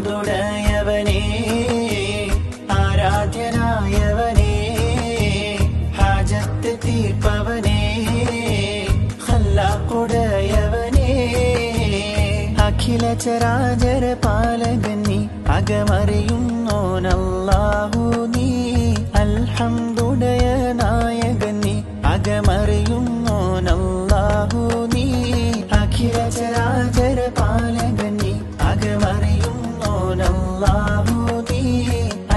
ഹംദുടയവനേ ആരാധ്യനായവനേ ഹാജത്ത് തീർപ്പവനേ ഖല്ലാഖുടയവനേ അഖില ചരാചര പാലകൻ നീ അകമറിയുന്നോനല്ലാഹു നീ അൽഹംദുടയ നായകൻ നീ അകമറിയുന്നോനല്ലാഹു നീ അഖില ചരാചര പാലകൻ നീ അകമറിയുന്നോനല്ലാഹു നീ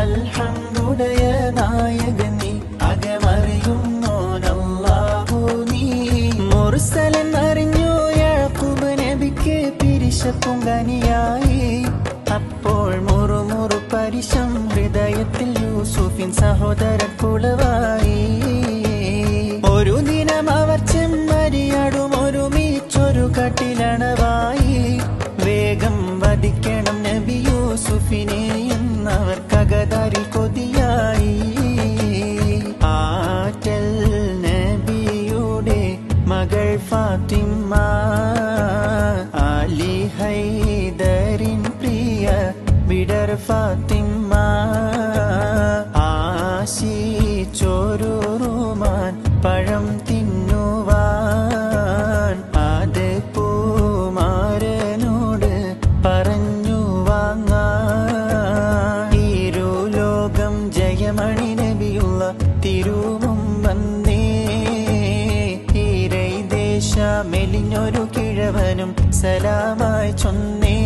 അൽഹംദുടയ നായകൻ നീ അകമറിയുന്നോനല്ലാഹു നീ മുർസലൻ അറിഞ്ഞു യാക്കൂബ് നബിക്ക് പിരിശപ്പുങ്കനിയായി അപ്പോൾ മുറുമുറു പരിശം ഹൃദയത്തിൽ യൂസുഫിൻ സഹോദര കുളവായി ഒരു ദിനം അവർ ചെമ്മരിയാടും ഒരുമിച്ചൊരു കട്ടിലണവായി വേഗം വധിക്കണം നബി യൂസുഫിനെ എന്നവർ കകതാരിൽ കൊതിയായി ആറ്റൽ നബിയുടെ മകൾ ഫാത്തിമ അലി ഹൈദരിൻ പ്രിയ വിടർ ഫാത്തിമ ആശിച്ചൊരു റുമാൻ പഴം തിന്നുവാൻ അത് പൂമാരനോട് പറഞ്ഞു വാങ്ങാൻ ഇരുലോകം ജയമണി നബിയുള്ള തിരുമുമ്പന്നേ ഈരൈ ദേശ മെലിഞ്ഞൊരു കിഴവനും സലാമായി ചൊന്നേ